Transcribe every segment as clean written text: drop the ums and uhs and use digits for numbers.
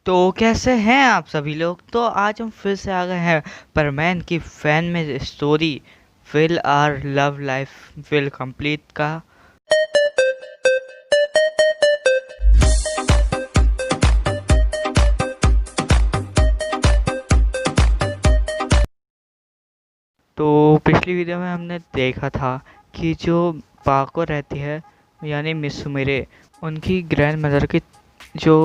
तो कैसे हैं आप सभी लोग। तो आज हम फिर से आ गए हैं परमैन की फैन में story will are love life will complete का। तो पिछली वीडियो में हमने देखा था कि जो पाको रहती है यानी मिस सुमेरे, उनकी ग्रैंड मदर की जो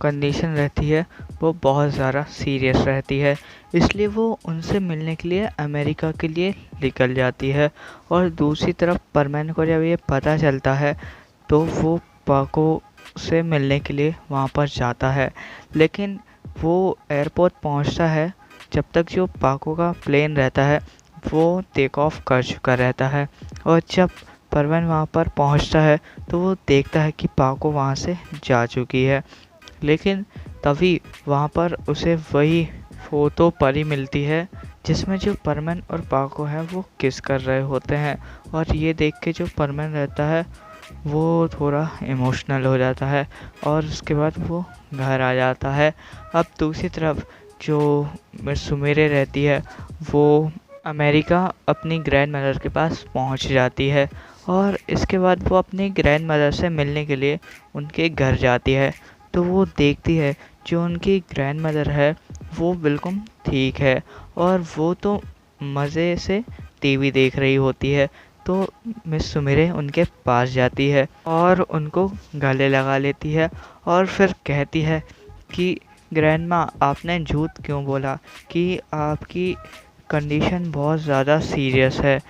कंडीशन रहती है वो बहुत ज़्यादा सीरियस रहती है। इसलिए वो उनसे मिलने के लिए अमेरिका के लिए निकल जाती है। और दूसरी तरफ परमैन को जब ये पता चलता है तो वो पाको से मिलने के लिए वहाँ पर जाता है। लेकिन वो एयरपोर्ट पहुँचता है जब तक जो पाको का प्लेन रहता है वो टेक ऑफ कर चुका रहता है। और जब परवीन वहाँ पर पहुँचता है तो वो देखता है कि पाको वहाँ से जा चुकी है। लेकिन तभी वहाँ पर उसे वही फ़ोटो परी मिलती है जिसमें जो परमन और पाको है वो किस कर रहे होते हैं। और ये देख के जो परमन रहता है वो थोड़ा इमोशनल हो जाता है और उसके बाद वो घर आ जाता है। अब दूसरी तरफ जो सुमेरे रहती है वो अमेरिका अपनी ग्रैंड मदर के पास पहुंच जाती है। और इसके बाद वो अपनी ग्रैंड मदर से मिलने के लिए उनके घर जाती है। तो वो देखती है जो उनकी ग्रैंड मदर है वो बिल्कुल ठीक है और वो तो मज़े से टीवी देख रही होती है। तो मिस सुमिरे उनके पास जाती है और उनको गले लगा लेती है और फिर कहती है कि ग्रैंडमा आपने झूठ क्यों बोला कि आपकी कंडीशन बहुत ज़्यादा सीरियस है।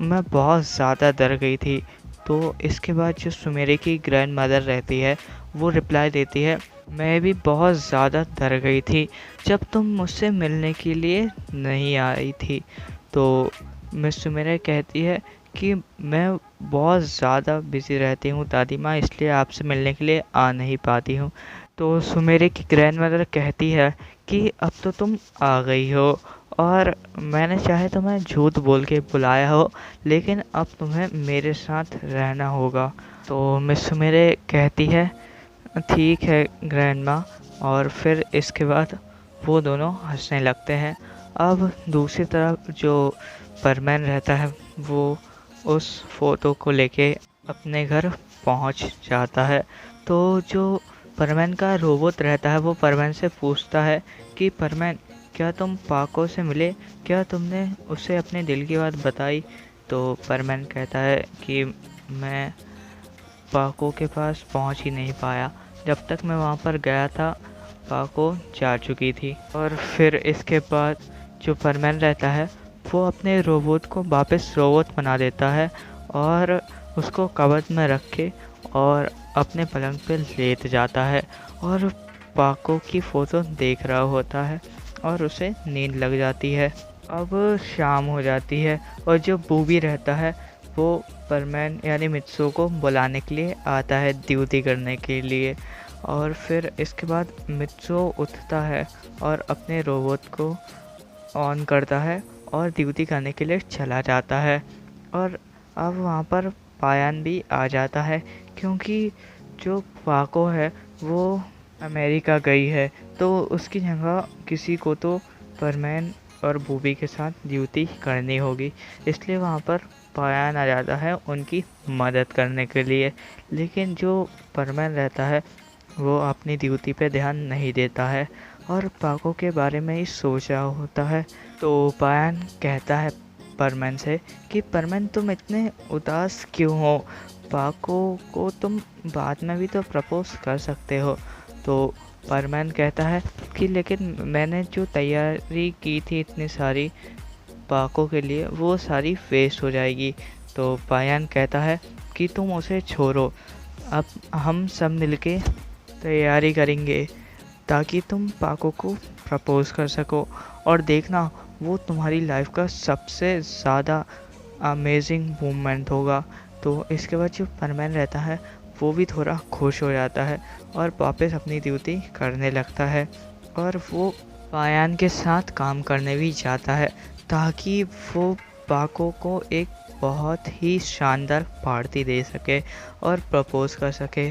मैं बहुत ज़्यादा डर गई थी। तो इसके बाद जो सुमेरे की ग्रैंड मदर रहती है वो रिप्लाई देती है, मैं भी बहुत ज़्यादा डर गई थी जब तुम मुझसे मिलने के लिए नहीं आई थी। तो मिस सुमेरे कहती है कि मैं बहुत ज़्यादा बिज़ी रहती हूँ दादी माँ, इसलिए आपसे मिलने के लिए आ नहीं पाती हूँ। तो सुमेरे की ग्रैंड मदर कहती है कि अब तो तुम आ गई हो और मैंने चाहे तुम्हें झूठ बोल के बुलाया हो, लेकिन अब तुम्हें मेरे साथ रहना होगा। तो मिस सुमेरे कहती है ठीक है ग्रैंडमा। और फिर इसके बाद वो दोनों हंसने लगते हैं। अब दूसरी तरफ जो परमैन रहता है वो उस फोटो को लेके अपने घर पहुंच जाता है। तो जो परमैन का रोबोट रहता है वो परमैन से पूछता है कि परमैन क्या तुम पाको से मिले, क्या तुमने उसे अपने दिल की बात बताई। तो परमैन कहता है कि मैं पाको के पास पहुंच ही नहीं पाया, जब तक मैं वहां पर गया था पाको जा चुकी थी। और फिर इसके बाद जो परमैन रहता है वो अपने रोबोट को वापस रोबोट बना देता है और उसको कबर्ड में रख के और अपने पलंग पे लेट जाता है और पाको की फ़ोटो देख रहा होता है और उसे नींद लग जाती है। अब शाम हो जाती है और जो बूबी रहता है वो परमैन यानी मित्सु को बुलाने के लिए आता है ड्यूटी करने के लिए। और फिर इसके बाद मित्सु उठता है और अपने रोबोट को ऑन करता है और ड्यूटी करने के लिए चला जाता है। और अब वहाँ पर पायान भी आ जाता है क्योंकि जो पाको है वो अमेरिका गई है, तो उसकी जगह किसी को तो परमैन और बूबी के साथ ड्यूटी करनी होगी। इसलिए वहाँ पर पायान आ जाता है उनकी मदद करने के लिए। लेकिन जो परमैन रहता है वो अपनी ड्यूटी पे ध्यान नहीं देता है और पाको के बारे में ही सोच रहा होता है। तो पायान कहता है परमैन से कि परमैन तुम इतने उदास क्यों हो, पाको को तुम बाद में भी तो प्रपोज कर सकते हो। तो परमैन कहता है कि लेकिन मैंने जो तैयारी की थी इतनी सारी पाको के लिए वो सारी वेस्ट हो जाएगी। तो पायान कहता है कि तुम उसे छोड़ो, अब हम सब मिलके तैयारी करेंगे ताकि तुम पाको को प्रपोज कर सको और देखना वो तुम्हारी लाइफ का सबसे ज़्यादा अमेजिंग मोमेंट होगा। तो इसके बाद जो परमैन रहता है वो भी थोड़ा खुश हो जाता है और वापस अपनी ड्यूटी करने लगता है और वो पायान के साथ काम करने भी जाता है ताकि वो पाको को एक बहुत ही शानदार पार्टी दे सके और प्रपोज कर सके।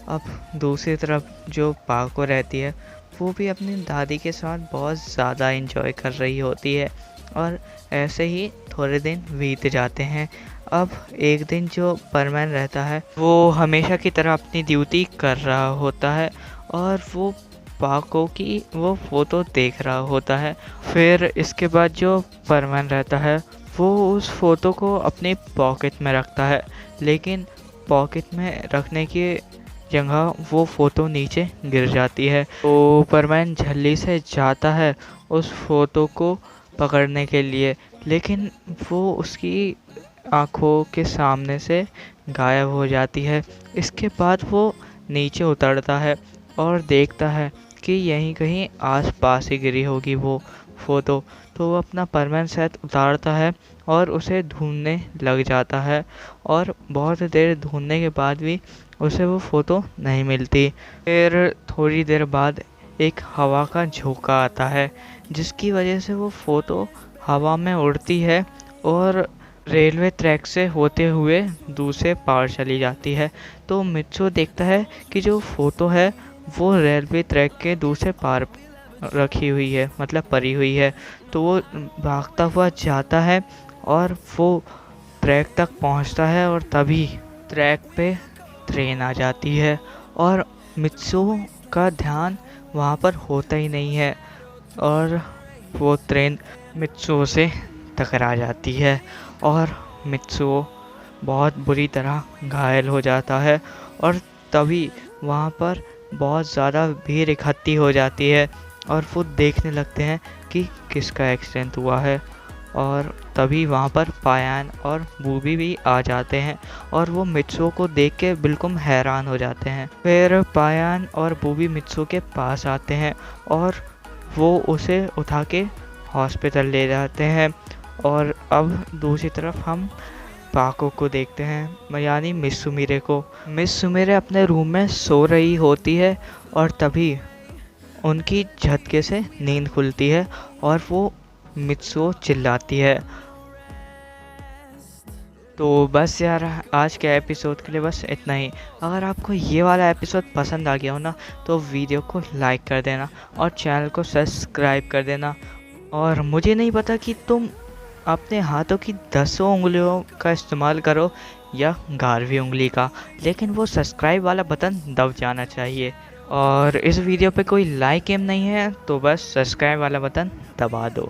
अब दूसरी तरफ जो पाको रहती है वो भी अपनी दादी के साथ बहुत ज़्यादा एंजॉय कर रही होती है। और ऐसे ही थोड़े दिन बीत जाते हैं। अब एक दिन जो परमैन रहता है वो हमेशा की तरह अपनी ड्यूटी कर रहा होता है और वो पाको की वो फ़ोटो देख रहा होता है। फिर इसके बाद जो परमैन रहता है वो उस फ़ोटो को अपनी पॉकेट में रखता है, लेकिन पॉकेट में रखने की जगह वो फ़ोटो नीचे गिर जाती है। तो परमैन जल्दी से जाता है उस फ़ोटो को पकड़ने के लिए, लेकिन वो उसकी आँखों के सामने से गायब हो जाती है। इसके बाद वो नीचे उतरता है और देखता है कि यहीं कहीं आस-पास ही गिरी होगी वो फ़ोटो। तो वो अपना परमैन सेट उतारता है और उसे ढूँढने लग जाता है और बहुत देर ढूँढने के बाद भी उसे वो फ़ोटो नहीं मिलती। फिर थोड़ी देर बाद एक हवा का झोंका आता है, जिसकी वजह से वो फ़ोटो हवा में उड़ती है और रेलवे ट्रैक से होते हुए दूसरे पार चली जाती है। तो मित्सुओ देखता है कि जो फ़ोटो है वो रेलवे ट्रैक के दूसरे पार रखी हुई है, मतलब पड़ी हुई है। तो वो भागता हुआ जाता है और वो ट्रैक तक पहुंचता है और तभी ट्रैक पे ट्रेन आ जाती है और मित्सुओ का ध्यान वहाँ पर होता ही नहीं है और वो ट्रेन मित्सुओ से टकरा जाती है और मित्सुओ बहुत बुरी तरह घायल हो जाता है। और तभी वहाँ पर बहुत ज़्यादा भीड़ इकट्ठी हो जाती है और वो देखने लगते हैं कि किसका एक्सीडेंट हुआ है। और तभी वहाँ पर पायान और बूबी भी आ जाते हैं और वो मित्सुओ को देख के बिल्कुल हैरान हो जाते हैं। फिर पायान और बूबी मित्सुओ के पास आते हैं और वो उसे उठा के हॉस्पिटल ले जाते हैं। और अब दूसरी तरफ हम पाको को देखते हैं, यानी मिस सुमिरे को। मिस सुमिरे अपने रूम में सो रही होती है और तभी उनकी झटके से नींद खुलती है और वो मित्सुओ चिल्लाती है। तो बस यार, आज के एपिसोड के लिए बस इतना ही। अगर आपको ये वाला एपिसोड पसंद आ गया हो ना, तो वीडियो को लाइक कर देना और चैनल को सब्सक्राइब कर देना। और मुझे नहीं पता कि तुम अपने हाथों की 10 उंगलियों का इस्तेमाल करो या 11वीं उंगली का, लेकिन वो सब्सक्राइब वाला बटन दब जाना चाहिए। और इस वीडियो पे कोई लाइक एम नहीं है तो बस सब्सक्राइब वाला बटन दबा दो।